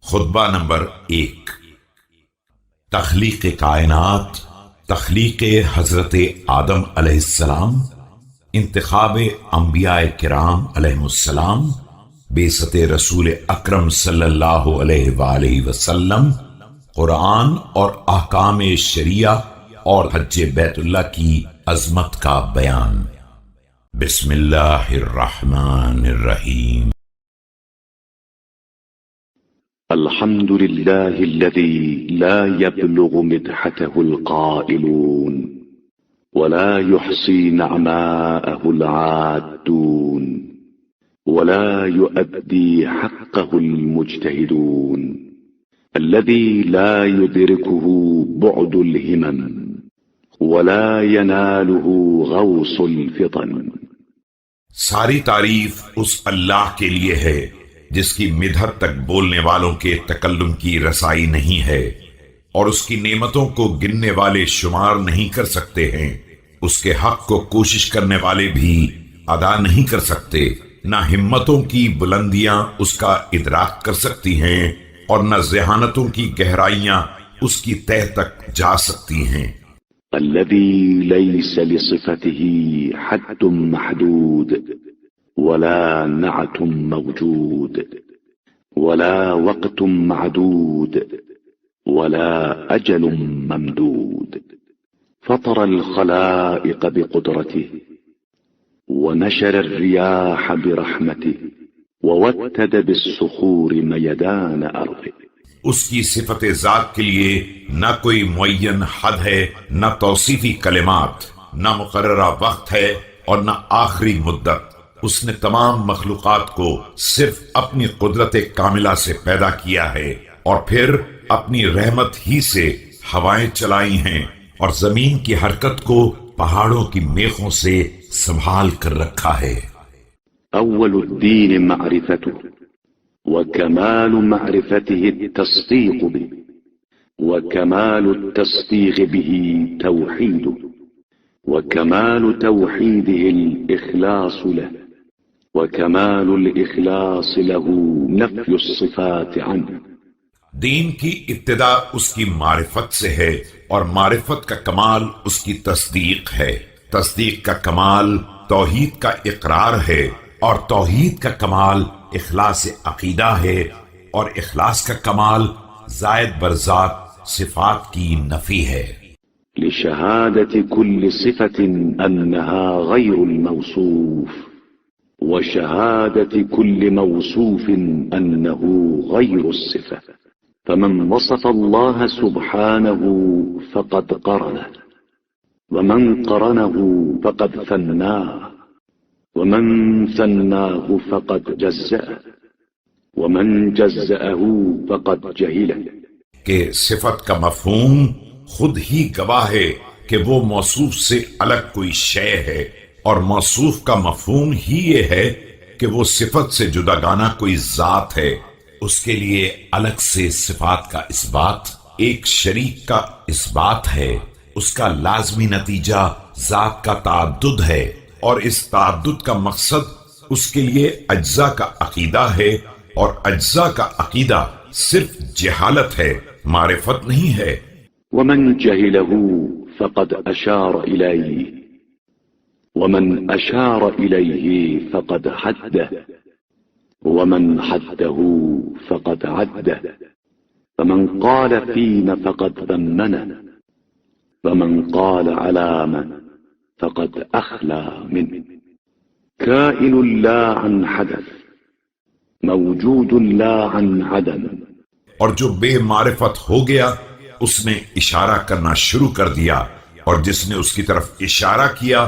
خطبہ نمبر 1 تخلیق کائنات، تخلیق حضرت آدم علیہ السلام، انتخاب انبیاء کرام علیہ السلام، بعثت رسول اکرم صلی اللہ علیہ وآلہ وسلم، قرآن اور احکام شریعہ اور حج بیت اللہ کی عظمت کا بیان۔ بسم اللہ الرحمن الرحیم۔ الحمد لله الذي لا يبلغ مدحته القائلون ولا يحصي نعماءه العادون ولا يؤدي حقه المجتهدون الذي لا يدركه بعد الهمم ولا يناله غوص الفطن۔ ساری تعریف اس اللہ کے لیے ہے جس کی مدحت تک بولنے والوں کے تکلم کی رسائی نہیں ہے، اور اس کی نعمتوں کو گننے والے شمار نہیں کر سکتے ہیں۔ اس کے حق کو کوشش کرنے والے بھی ادا نہیں کر سکتے، نہ ہمتوں کی بلندیاں اس کا ادراک کر سکتی ہیں اور نہ ذہانتوں کی گہرائیاں اس کی تہ تک جا سکتی ہیں۔ الذي ليس لصفته حد محدود ولا نعت موجود ولا وقت معدود ولا أجل ممدود، فطر الخلائق بقدرته ونشر الرياح برحمته ووتد بالصخور ميدان أرضه۔ اس کی صفت ذات کے لیے نہ کوئی معین حد ہے، نہ توصیفی کلمات، نہ مقررہ وقت ہے اور نہ آخری مدت۔ اس نے تمام مخلوقات کو صرف اپنی قدرت کاملہ سے پیدا کیا ہے، اور پھر اپنی رحمت ہی سے ہوائیں چلائی ہیں، اور زمین کی حرکت کو پہاڑوں کی میخوں سے سنبھال کر رکھا ہے۔ اول الدین معرفته وكمال معرفته التصديق به وكمال التصديق به توحيده وكمال توحيده الإخلاص له وكمال الإخلاص له نفي الصفات عنه۔ دین کی ابتدا اس کی معرفت سے ہے، اور معرفت کا کمال اس کی تصدیق ہے۔ تصدیق کا کمال توحید کا اقرار ہے، اور توحید کا کمال اخلاص عقیدہ ہے، اور اخلاص کا کمال زائد بر ذات صفات کی نفی ہے۔ لشهادة كل صفة أنها غير الموصوف وشهادة كل موصوف أنه غير الصفة، فمن وصف الله سبحانه فقد قرنه، ومن قرنه فقد ثناه، ومن ثناه فقد جزأه، ومن جزأه فقد جهله۔ کہ صفت کا مفہوم خود ہی گواہ ہے کہ وہ موصوف سے الگ کوئی شے ہے، اور موصوف کا مفہوم ہی یہ ہے کہ وہ صفت سے جداگانہ کوئی ذات ہے۔ اس کے لیے الگ سے صفات کا اثبات ایک شریک کا اثبات ہے۔ اس کا لازمی نتیجہ ذات کا تعدد ہے، اور اس تعدد کا مقصد اس کے لیے اجزاء کا عقیدہ ہے، اور اجزاء کا عقیدہ صرف جہالت ہے، معرفت نہیں ہے۔ ومن جهله فقد أشار إليه، ومن أشار إليه فقد حده، ومن حده فقد عده، فمن قال فينا فقد ذمنا، ومن قال على من فقد أخلى منه، كائن لا عن حدث، موجود لا عن عدم۔ اور جو بے معرفت ہو گیا اس نے اشارہ کرنا شروع کر دیا، اور جس نے اس کی طرف اشارہ کیا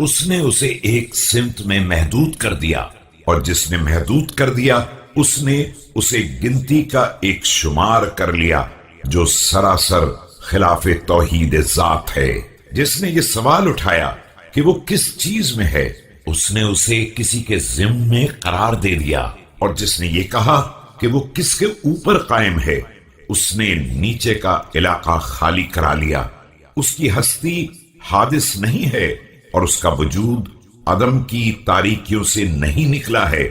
اس نے اسے ایک سمت میں محدود کر دیا، اور جس نے محدود کر دیا اس نے اسے گنتی کا ایک شمار کر لیا، جو سراسر خلاف توحید ذات ہے۔ جس نے یہ سوال اٹھایا کہ وہ کس چیز میں ہے، اس نے اسے کسی کے ضمن میں قرار دے دیا، اور جس نے یہ کہا کہ وہ کس کے اوپر قائم ہے، اس نے نیچے کا علاقہ خالی کرا لیا۔ اس کی ہستی حادث نہیں ہے، اور اس کا وجود عدم کی تاریکیوں سے نہیں نکلا ہے۔